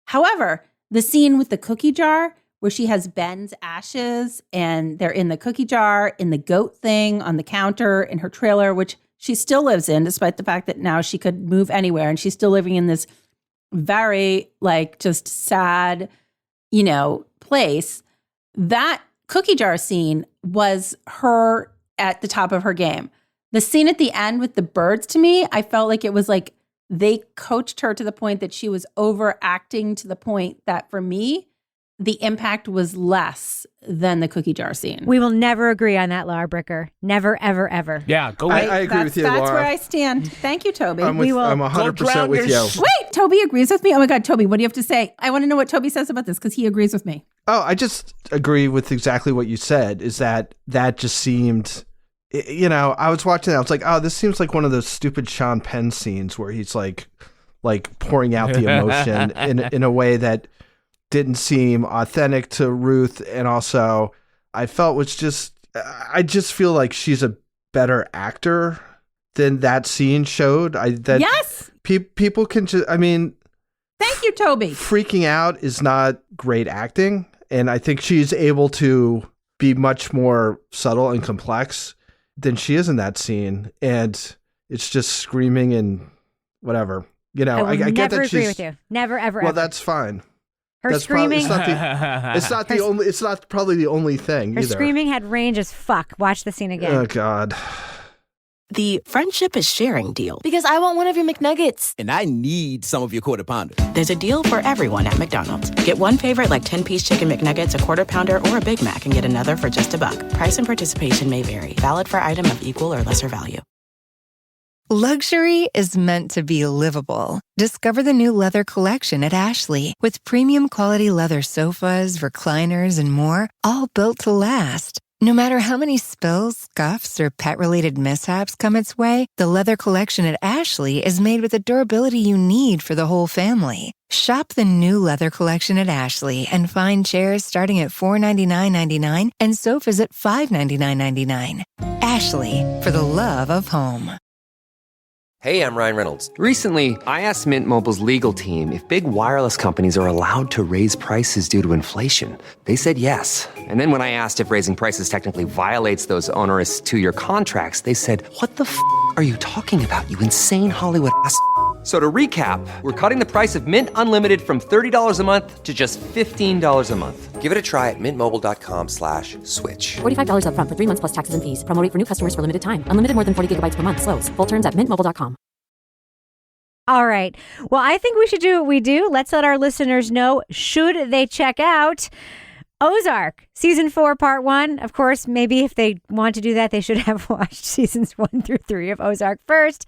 However, the scene with the cookie jar where she has Ben's ashes and they're in the cookie jar, in the goat thing on the counter in her trailer, which she still lives in, despite the fact that now she could move anywhere. And she's still living in this very just sad, place. That cookie jar scene was her at the top of her game. The scene at the end with the Byrdes, to me, I felt like it was like they coached her to the point that she was overacting to the point that for me, the impact was less than the cookie jar scene. We will never agree on that, Laura Bricker. Never, ever, ever. Yeah, go I agree with you, That's Laura. where I stand. Thank you, Toby. I'm 100% with you. Wait, Toby agrees with me? Oh my God, Toby, what do you have to say? I want to know what Toby says about this because he agrees with me. Oh, I just agree with exactly what you said, is that just seemed... I was watching that. I was like, oh, this seems like one of those stupid Sean Penn scenes where he's like pouring out the emotion in a way that didn't seem authentic to Ruth. And also I felt I just feel like she's a better actor than that scene showed. Yes. People can just, thank you, Toby. Freaking out is not great acting. And I think she's able to be much more subtle and complex than she is in that scene, and it's just screaming and whatever. I get that she's... agree with you. Never, ever, well, ever. That's fine. Her screaming... it's not probably the only thing Her either. screaming had range as fuck. Watch the scene again. Oh, God. The friendship is sharing deal. Because I want one of your McNuggets. And I need some of your Quarter Pounder. There's a deal for everyone at McDonald's. Get one favorite like 10-piece chicken McNuggets, a Quarter Pounder, or a Big Mac and get another for just $1. Price and participation may vary. Valid for item of equal or lesser value. Luxury is meant to be livable. Discover the new leather collection at Ashley with premium quality leather sofas, recliners, and more, all built to last. No matter how many spills, scuffs, or pet-related mishaps come its way, the leather collection at Ashley is made with the durability you need for the whole family. Shop the new leather collection at Ashley and find chairs starting at $499.99 and sofas at $599.99. Ashley, for the love of home. Hey, I'm Ryan Reynolds. Recently, I asked Mint Mobile's legal team if big wireless companies are allowed to raise prices due to inflation. They said yes. And then when I asked if raising prices technically violates those onerous two-year contracts, they said, "What the f*** are you talking about, you insane Hollywood ass?" So to recap, we're cutting the price of Mint Unlimited from $30 a month to just $15 a month. Give it a try at mintmobile.com/switch. $45 up front for 3 months plus taxes and fees. Promo rate for new customers for limited time. Unlimited more than 40 gigabytes per month. Slows full terms at mintmobile.com. All right. Well, I think we should do what we do. Let's let our listeners know, should they check out Ozark, Season 4, Part 1. Of course, maybe if they want to do that, they should have watched Seasons 1 through 3 of Ozark first.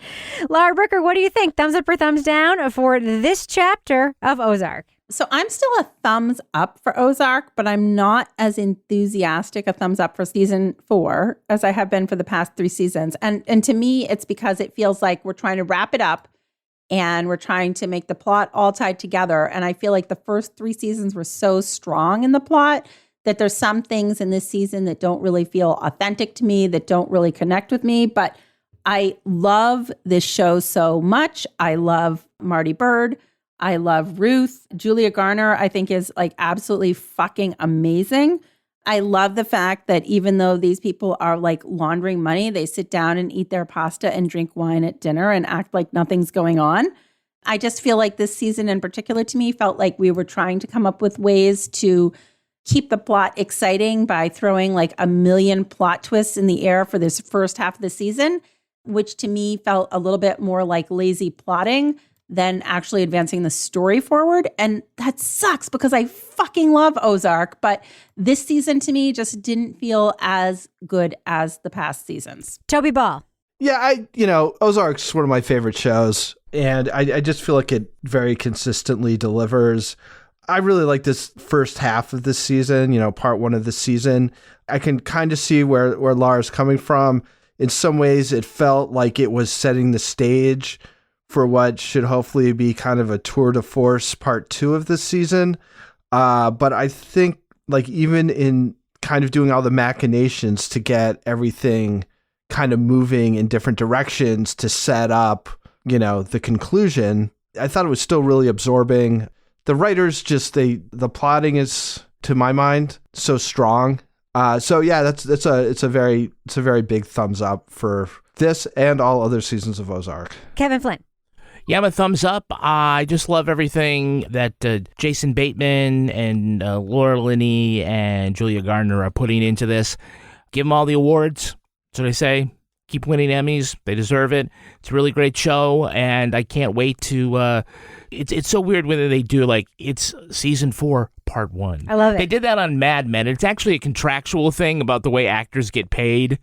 Laura Bricker, what do you think? Thumbs up or thumbs down for this chapter of Ozark? So I'm still a thumbs up for Ozark, but I'm not as enthusiastic a thumbs up for Season 4 as I have been for the past 3 seasons. And to me, it's because it feels like we're trying to wrap it up and we're trying to make the plot all tied together. And I feel like the first 3 seasons were so strong in the plot that there's some things in this season that don't really feel authentic to me, that don't really connect with me. But I love this show so much. I love Marty Byrde. I love Ruth. Julia Garner, I think, is like absolutely fucking amazing. I love the fact that even though these people are like laundering money, they sit down and eat their pasta and drink wine at dinner and act like nothing's going on. I just feel like this season in particular to me felt like we were trying to come up with ways to keep the plot exciting by throwing like a million plot twists in the air for this first half of the season, which to me felt a little bit more like lazy plotting than actually advancing the story forward. And that sucks because I fucking love Ozark, but this season to me just didn't feel as good as the past seasons. Toby Ball. Yeah, Ozark's one of my favorite shows, and I just feel like it very consistently delivers. I really like this first half of this season, part one of the season. I can kind of see where Laura's coming from. In some ways, it felt like it was setting the stage for what should hopefully be kind of a tour de force part 2 of this season. But I think like even in kind of doing all the machinations to get everything kind of moving in different directions to set up, the conclusion, I thought it was still really absorbing. The writers the plotting is, to my mind, so strong. So yeah, it's a very big thumbs up for this and all other seasons of Ozark. Kevin Flynn. Yeah, I'm a thumbs up. I just love everything that Jason Bateman and Laura Linney and Julia Garner are putting into this. Give them all the awards. That's what I say. Keep winning Emmys. They deserve it. It's a really great show, and I can't wait to... It's so weird when they do, like, it's season 4, part 1. I love it. They did that on Mad Men. It's actually a contractual thing about the way actors get paid.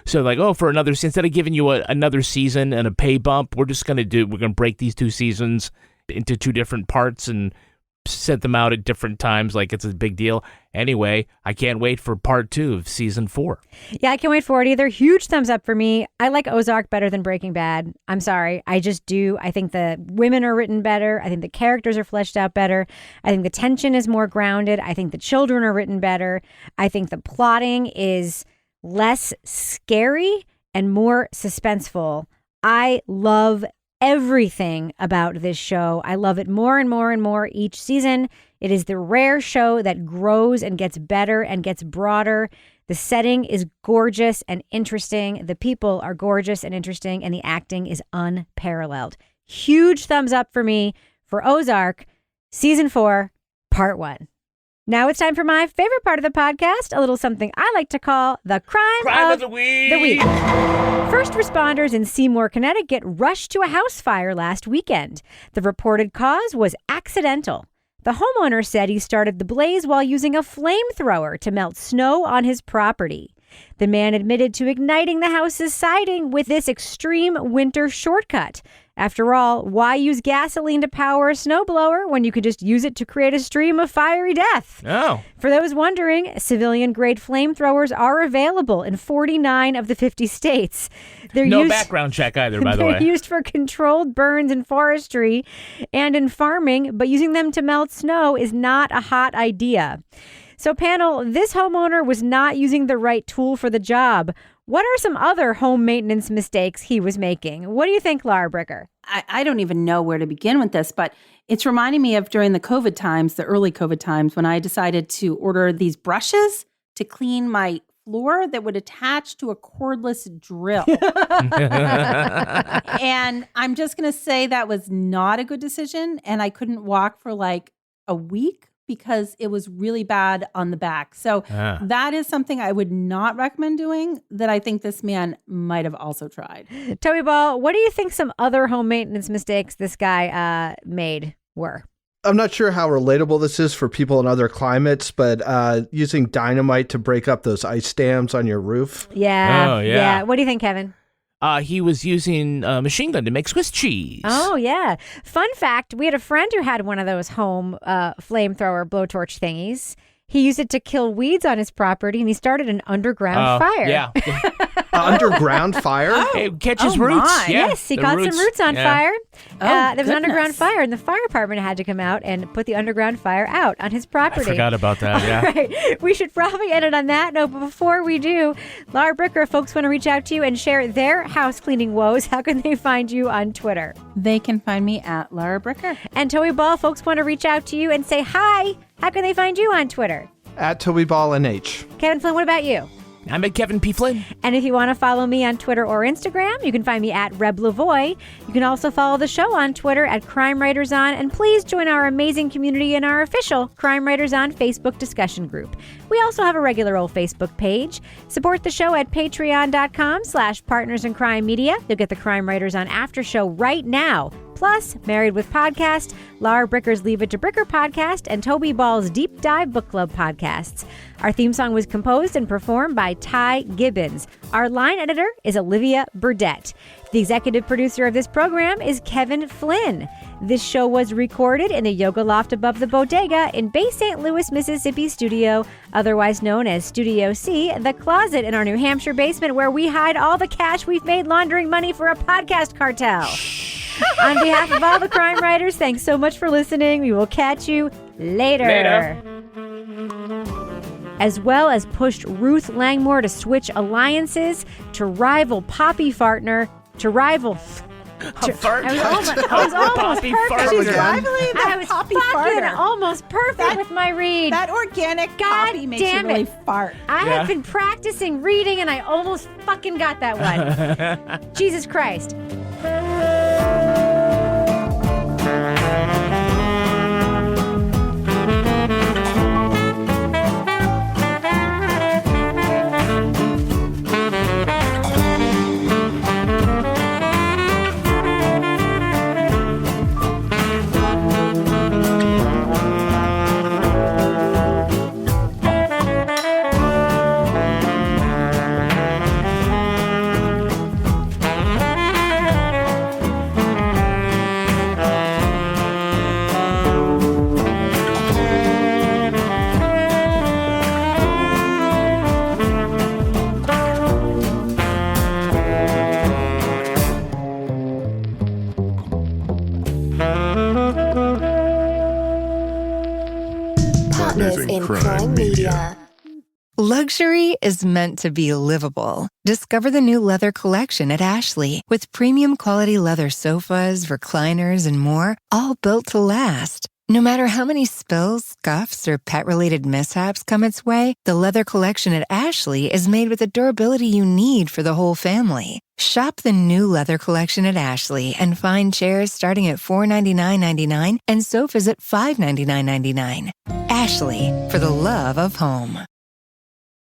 So, like, for another... Instead of giving you another season and a pay bump, we're going to break these 2 seasons into 2 different parts and set them out at different times like it's a big deal. Anyway, I can't wait for part 2 of season 4. Yeah, I can't wait for it either. Huge thumbs up for me. I like Ozark better than Breaking Bad. I'm sorry. I just do. I think the women are written better. I think the characters are fleshed out better. I think the tension is more grounded. I think the children are written better. I think the plotting is less scary and more suspenseful. I love everything about this show. I love it more and more and more each season. It is the rare show that grows and gets better and gets broader. The setting is gorgeous and interesting. The people are gorgeous and interesting, and the acting is unparalleled. Huge thumbs up for me for Ozark, season 4, part 1. Now it's time for my favorite part of the podcast, a little something I like to call the crime of the week. First responders in Seymour, Connecticut rushed to a house fire last weekend. The reported cause was accidental. The homeowner said he started the blaze while using a flamethrower to melt snow on his property. The man admitted to igniting the house's siding with this extreme winter shortcut. After all, why use gasoline to power a snowblower when you could just use it to create a stream of fiery death? Oh. For those wondering, civilian-grade flamethrowers are available in 49 of the 50 states. They're no used, background check either, by the way. They're used for controlled burns in forestry and in farming, but using them to melt snow is not a hot idea. So, panel, this homeowner was not using the right tool for the job. What are some other home maintenance mistakes he was making? What do you think, Laura Bricker? I don't even know where to begin with this, but it's reminding me of during the COVID times, the early COVID times, when I decided to order these brushes to clean my floor that would attach to a cordless drill. And I'm just going to say that was not a good decision. And I couldn't walk for like a week because it was really bad on the back. So that is something I would not recommend doing that I think this man might have also tried. Toby Ball, what do you think some other home maintenance mistakes this guy made were? I'm not sure how relatable this is for people in other climates, but using dynamite to break up those ice dams on your roof. Yeah. Oh, yeah. What do you think, Kevin? He was using a machine gun to make Swiss cheese. Oh, yeah. Fun fact, we had a friend who had one of those home flamethrower blowtorch thingies. He used it to kill weeds on his property, and he started an underground fire. Yeah. Underground fire? It catches roots. my. Yeah, Yes, he the caught roots. some roots on fire. There was an underground goodness. fire, and the fire department had to come out and put the underground fire out on his property. I forgot about that, yeah. All right. We should probably end it on that note, but before we do, Laura Bricker, if folks want to reach out to you and share their house cleaning woes, how can they find you on Twitter? They can find me at Laura Bricker. And Toby Ball, folks want to reach out to you and say hi, how can they find you on Twitter? At Toby Ball NH. Kevin Flynn, what about you? I'm at Kevin P. Flynn. And if you want to follow me on Twitter or Instagram, you can find me at Reb Lavoie. You can also follow the show on Twitter at Crime Writers On, and please join our amazing community in our official Crime Writers On Facebook discussion group. We also have a regular old Facebook page. Support the show at patreon.com/Partners in Crime Media. You'll get the Crime Writers On after show right now. Plus, Married with Podcast, Laura Bricker's Leave It to Bricker podcast, and Toby Ball's Deep Dive Book Club podcasts. Our theme song was composed and performed by Ty Gibbons. Our line editor is Olivia Burdett. The executive producer of this program is Kevin Flynn. This show was recorded in the Yoga Loft above the Bodega in Bay St. Louis, Mississippi studio, otherwise known as Studio C, the closet in our New Hampshire basement where we hide all the cash we've made laundering money for a podcast cartel. On behalf of all the crime writers, thanks so much for listening. We will catch you later. As well as pushed Ruth Langmore to switch alliances, to rival Poppy Fartner, to rival... I was almost perfect. She's rivaling I was Poppy fucking farter. almost perfect with my read. That organic God poppy makes you damn really it. fart. I have been practicing reading, and I almost fucking got that one. Jesus Christ. Partners in Crime Media. Luxury is meant to be livable. Discover the new leather collection at Ashley with premium quality leather sofas, recliners, and more, all built to last. No matter how many spills, scuffs, or pet-related mishaps come its way, the leather collection at Ashley is made with the durability you need for the whole family. Shop the new leather collection at Ashley and find chairs starting at $499.99 and sofas at $599.99. Ashley, for the love of home.